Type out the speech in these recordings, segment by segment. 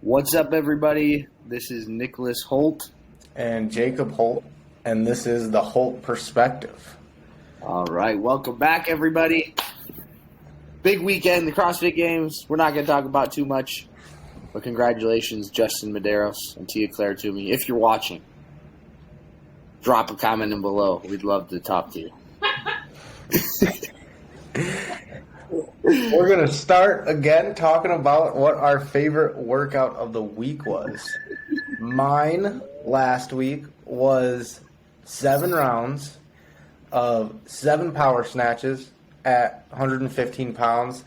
What's up, everybody? This is Nicholas Holt. And Jacob Holt, and this is the Holt Perspective. All right, welcome back, everybody. Big weekend, the CrossFit Games. We're not going to talk about too much, but congratulations, Justin Medeiros and Tia Claire Toomey. If you're watching, drop a comment in below. We'd love to talk to you. We're going to start again talking about what our favorite workout of the week was. Mine last week was 7 rounds of 7 power snatches at 115 pounds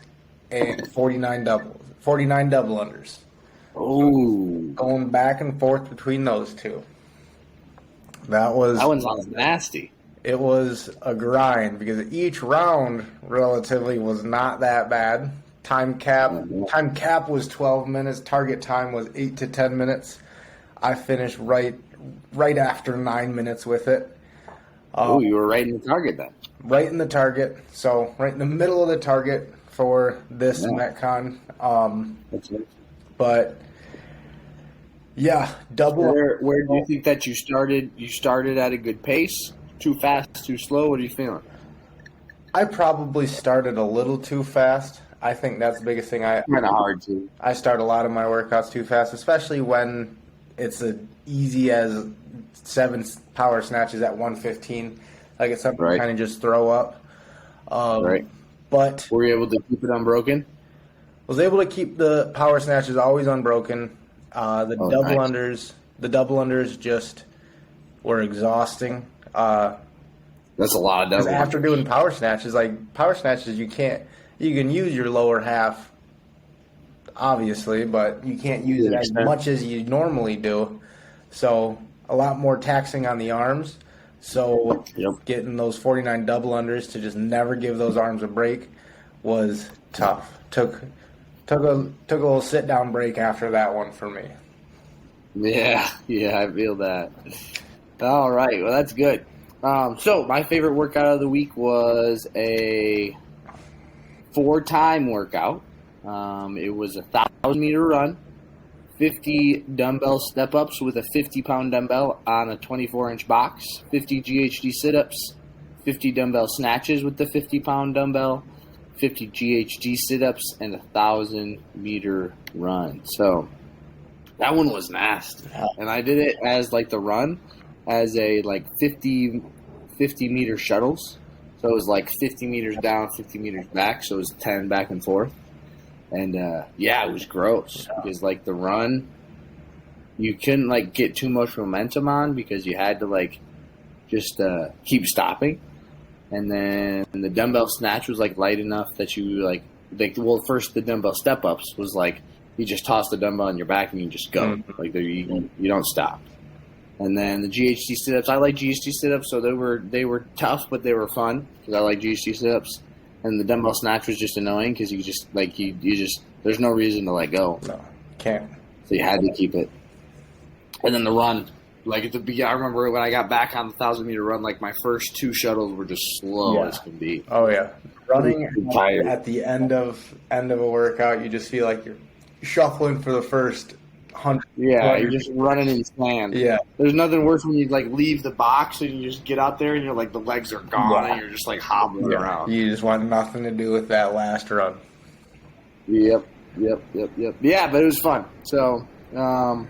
and 49 double unders. Oh, Going back and forth between those two. That one sounds nasty. It was a grind because each round relatively was not that bad. Time cap was 12 minutes. Target time was 8 to 10 minutes. I finished right after 9 minutes with it. Oh, you were right in the target then. Right in the target. So right in the middle of the target for this Metcon. But yeah, double. Where do you think that you started? You started at a good pace. Too fast, too slow? What are you feeling? I probably started a little too fast. I think that's the biggest thing. Kind of hard to. I start a lot of my workouts too fast, especially when it's as easy as 7 power snatches at 115. Like it's something to kind of just throw up. Right. But were you able to keep it unbroken? Was able to keep the power snatches always unbroken. The double unders just were exhausting. That's a lot of double. After doing power snatches, you can use your lower half, obviously, but you can't use it as much as you normally do. So a lot more taxing on the arms. So getting those 49 double unders to just never give those arms a break was tough. Took a little sit down break after that one for me. Yeah, I feel that. All right, well, that's good. So my favorite workout of the week was a 4-time workout. It was a 1,000-meter run, 50 dumbbell step-ups with a 50-pound dumbbell on a 24-inch box, 50 GHD sit-ups, 50 dumbbell snatches with the 50-pound dumbbell, 50 GHD sit-ups, and a 1,000-meter run. So that one was nasty. And I did it as the run as a 50 meter shuttles. So it was 50 meters down, 50 meters back. So it was 10 back and forth. And it was gross because the run, you couldn't get too much momentum on because you had to just keep stopping. And then the dumbbell snatch was light enough that you first the dumbbell step ups was you just toss the dumbbell on your back and you just go. You don't stop. And then the GHD sit-ups, I like GHD sit-ups, so they were tough, but they were fun because I like GHD sit-ups. And the dumbbell snatch was just annoying because you just there's no reason to let go. No, can't. So you had to keep it. And then the run, at the beginning, I remember when I got back on the 1,000-meter run, my first 2 shuttles were just slow as can be. Oh yeah, running at the end of a workout, you just feel like you're shuffling for the first 100. Yeah, you're just running in sand. Yeah. There's nothing worse when you leave the box and you just get out there and you're the legs are gone and you're just hobbling around. You just want nothing to do with that last run. Yep. Yeah, but it was fun. So, that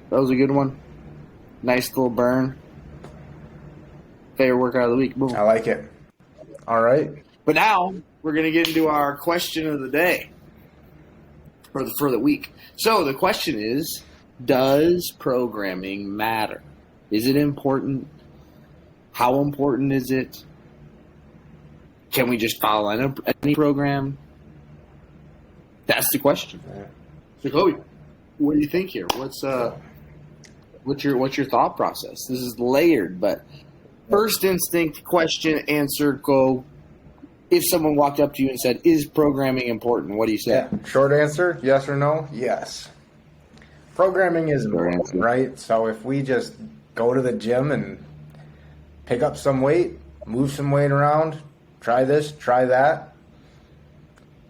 was a good one. Nice little burn. Favorite workout of the week. Boom. I like it. All right. But now we're going to get into our question of the day. For the week. So the question is, does programming matter? Is it important? How important is it? Can we just follow any program? That's the question. So Kobe, what do you think here? What's your thought process? This is layered, but first instinct, question, answer, go. If someone walked up to you and said, is programming important, what do you say? Yeah. Short answer, yes or no? Yes. Programming is important, right? So if we just go to the gym and pick up some weight, move some weight around, try this, try that,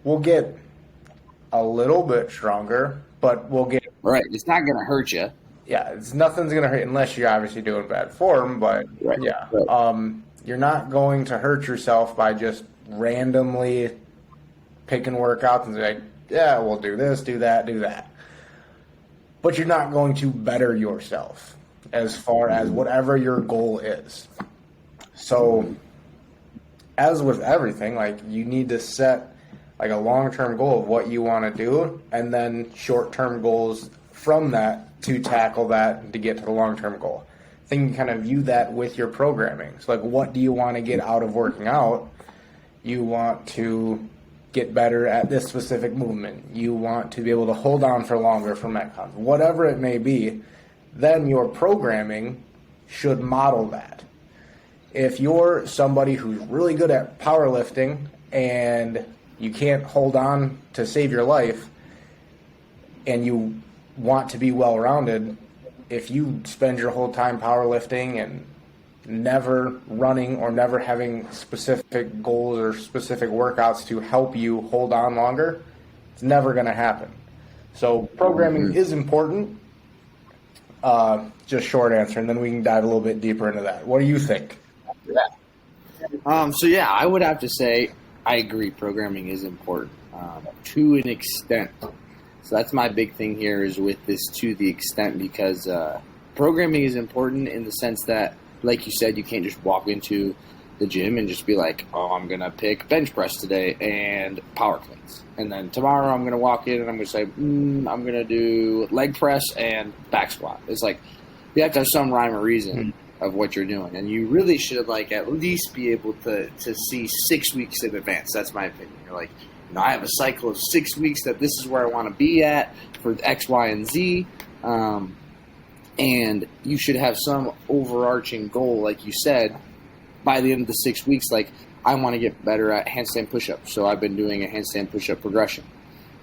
we'll get a little bit stronger, but we'll get Right. It's not going to hurt you. yeah, nothing's gonna hurt unless you're obviously doing bad form. But Right. yeah, Right. you're not going to hurt yourself by just randomly picking workouts and say, yeah, we'll do this, do that, do that. But you're not going to better yourself as far as whatever your goal is. So, as with everything, like you need to set like a long-term goal of what you want to do, and then short-term goals from that to tackle that to get to the long-term goal. I think you kind of view that with your programming. So, like, what do you want to get out of working out? You want to get better at this specific movement. You want to be able to hold on for longer for Metcons. Whatever it may be, then your programming should model that. If you're somebody who's really good at powerlifting and you can't hold on to save your life and you want to be well-rounded, if you spend your whole time powerlifting and never running or never having specific goals or specific workouts to help you hold on longer, it's never going to happen. So programming is important. Just short answer, and then we can dive a little bit deeper into that. What do you think? So yeah, I would have to say I agree. Programming is important to an extent. So that's my big thing here is with this to the extent because programming is important in the sense that, like you said, you can't just walk into the gym and just be like, oh, I'm going to pick bench press today and power cleans. And then tomorrow I'm going to walk in and I'm going to say, I'm going to do leg press and back squat. It's like you have to have some rhyme or reason of what you're doing. And you really should like at least be able to see 6 weeks in advance. That's my opinion. You're like, I have a cycle of 6 weeks that this is where I want to be at for X, Y, and Z. And you should have some overarching goal, like you said, by the end of the 6 weeks, like, I want to get better at handstand push-ups. So I've been doing a handstand push-up progression.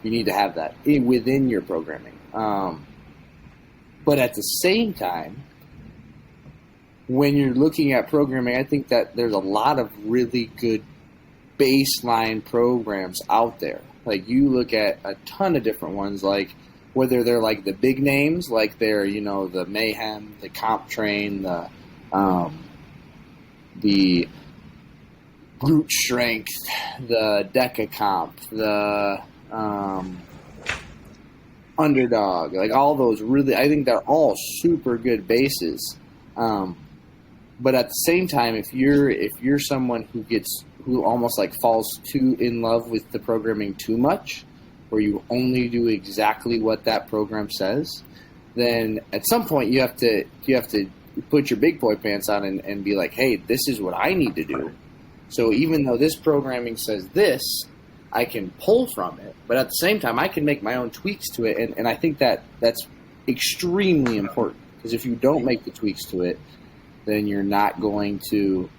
You need to have that within your programming. But at the same time, when you're looking at programming, I think that there's a lot of really good baseline programs out there. Like, you look at a ton of different ones, like, whether they're like the big names, like they're, the Mayhem, the Comp Train, the Brute Strength, the Deca Comp, the Underdog, like all those really, I think they're all super good bases. But at the same time, if you're someone who almost like falls too in love with the programming too much, where you only do exactly what that program says, then at some point you have to put your big boy pants on and be like, hey, this is what I need to do. So even though this programming says this, I can pull from it, but at the same time I can make my own tweaks to it, and I think that's extremely important, because if you don't make the tweaks to it, then you're not going to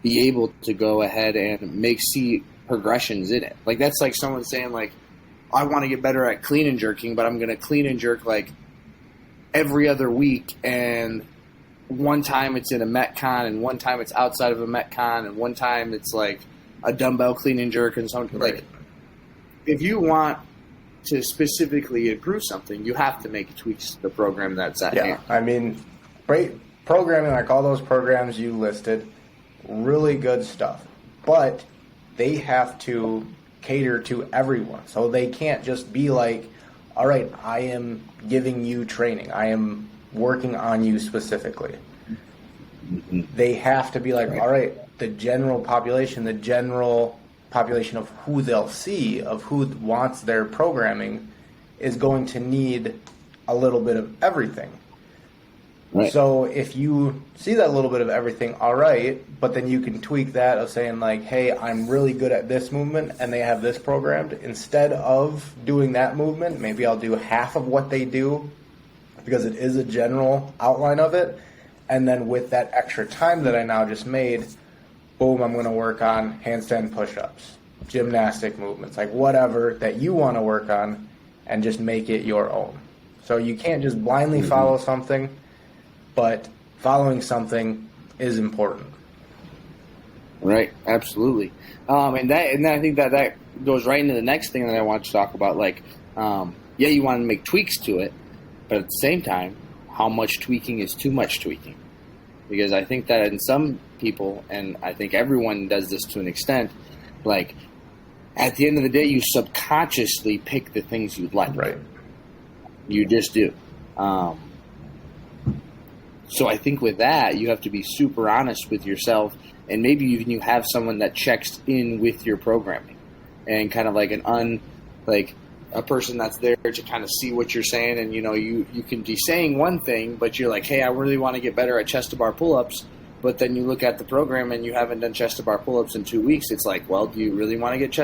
be able to go ahead and see progressions in it. Like, that's like someone saying, like, I want to get better at clean and jerking, but I'm going to clean and jerk like every other week, and one time it's in a Metcon, and one time it's outside of a Metcon, and one time it's like a dumbbell clean and jerk, and something like. If you want to specifically improve something, you have to make tweaks to the program that's at hand. I mean, great programming, like all those programs you listed, really good stuff, but they have to cater to everyone. So they can't just be like, all right, I am giving you training, I am working on you specifically. Mm-hmm. They have to be like, all right, the general population of who they'll see, of who wants their programming, is going to need a little bit of everything. Right. So if you see that little bit of everything, all right, but then you can tweak that of saying like, hey, I'm really good at this movement and they have this programmed. Instead of doing that movement, maybe I'll do half of what they do, because it is a general outline of it. And then with that extra time that I now just made, boom, I'm going to work on handstand push-ups, gymnastic movements, like whatever that you want to work on, and just make it your own. So you can't just blindly follow something, but following something is important. Right, absolutely. And I think that goes right into the next thing that I want to talk about. Like, yeah, you want to make tweaks to it, but at the same time, how much tweaking is too much tweaking? Because I think that in some people, and I think everyone does this to an extent, like, at the end of the day, you subconsciously pick the things you like. Right. You just do. So I think with that, you have to be super honest with yourself, and maybe even you have someone that checks in with your programming, and kind of like a person that's there to kind of see what you're saying. And you can be saying one thing, but you're like, hey, I really want to get better at chest to bar pull-ups. But then you look at the program and you haven't done chest to bar pull-ups in 2 weeks. It's like, well, do you really want to get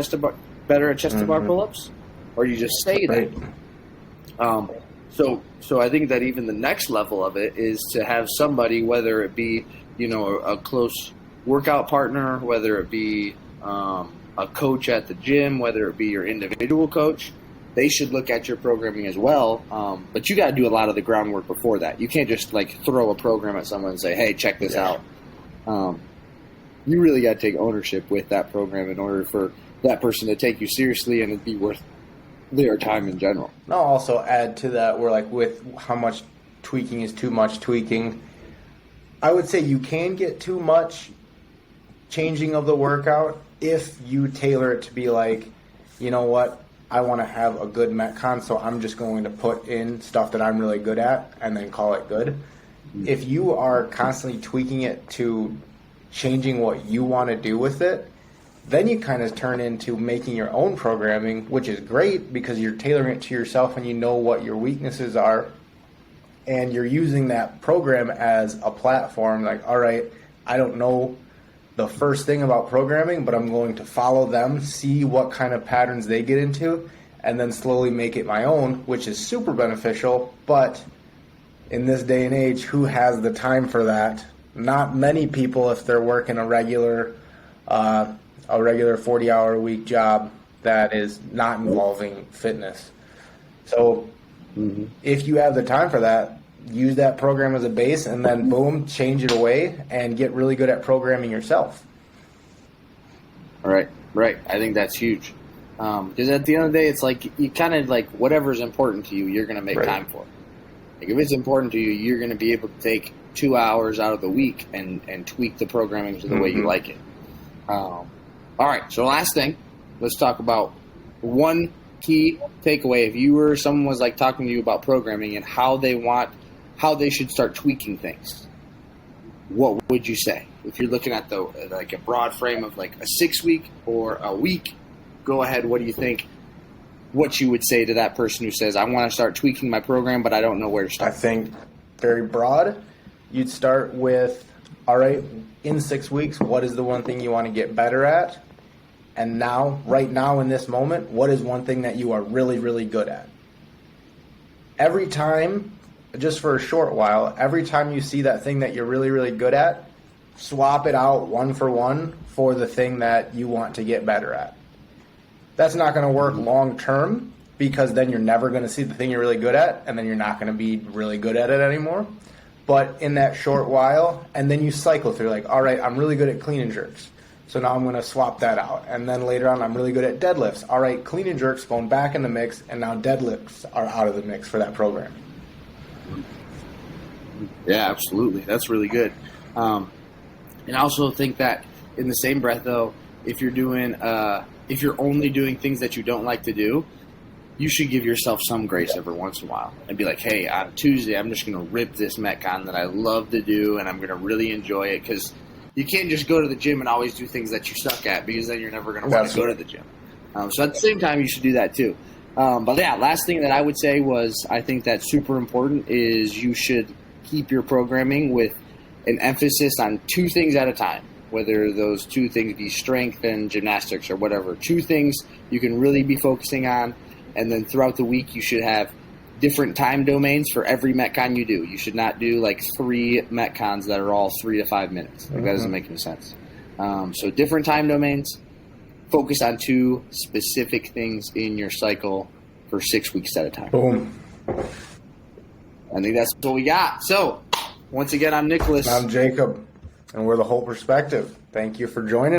better at chest to bar pull-ups, or you just say that? So I think that even the next level of it is to have somebody, whether it be a close workout partner, whether it be a coach at the gym, whether it be your individual coach, they should look at your programming as well. But you got to do a lot of the groundwork before that. You can't just like throw a program at someone and say, hey, check this out. You really got to take ownership with that program in order for that person to take you seriously and it be worth their time in general. I'll also add to that, where like with how much tweaking is too much tweaking, I would say you can get too much changing of the workout if you tailor it to be like, you know what, I want to have a good Metcon, so I'm just going to put in stuff that I'm really good at and then call it good. If you are constantly tweaking it to changing what you want to do with it, then you kind of turn into making your own programming, which is great because you're tailoring it to yourself and you know what your weaknesses are. And you're using that program as a platform. Like, all right, I don't know the first thing about programming, but I'm going to follow them, see what kind of patterns they get into, and then slowly make it my own, which is super beneficial. But in this day and age, who has the time for that? Not many people, if they're working a regular 40-hour-a-week job that is not involving fitness. So if you have the time for that, use that program as a base and then boom, change it away and get really good at programming yourself. Right. I think that's huge. Because at the end of the day, it's like you kind of like whatever's important to you, you're going to make time for. Like if it's important to you, you're going to be able to take 2 hours out of the week and tweak the programming to the way you like it. All right, so last thing, let's talk about one key takeaway. If someone was like talking to you about programming and how they should start tweaking things, what would you say? If you're looking at a broad frame of like a 6 week or a week, go ahead. What do you think? What you would say to that person who says, I want to start tweaking my program, but I don't know where to start? I think very broad. You'd start with, all right, in 6 weeks, what is the one thing you want to get better at? And now, right now in this moment, what is one thing that you are really, really good at? Every time, just for a short while, every time you see that thing that you're really, really good at, swap it out one for one for the thing that you want to get better at. That's not going to work long term because then you're never going to see the thing you're really good at and then you're not going to be really good at it anymore. But in that short while, and then you cycle through like, all right, I'm really good at clean and jerks. So now I'm going to swap that out. And then later on, I'm really good at deadlifts. All right, clean and jerks going back in the mix, and now deadlifts are out of the mix for that program. Yeah, absolutely. That's really good. And I also think that in the same breath, though, if you're only doing things that you don't like to do, you should give yourself some grace every once in a while and be like, hey, on Tuesday, I'm just going to rip this Metcon that I love to do, and I'm going to really enjoy it, because you can't just go to the gym and always do things that you suck at, because then you're never going to want to go to the gym. So at the same time, you should do that too. But yeah, last thing that I would say was I think that's super important is you should keep your programming with an emphasis on 2 things at a time, whether those 2 things be strength and gymnastics or whatever. 2 things you can really be focusing on, and then throughout the week you should have different time domains for every Metcon you do. You should not do like 3 Metcons that are all 3 to 5 minutes. Like, that doesn't make any sense. So different time domains. Focus on 2 specific things in your cycle for 6 weeks at a time. Boom. I think that's what we got. So, once again, I'm Nicholas. I'm Jacob, and we're the Holt Perspective. Thank you for joining.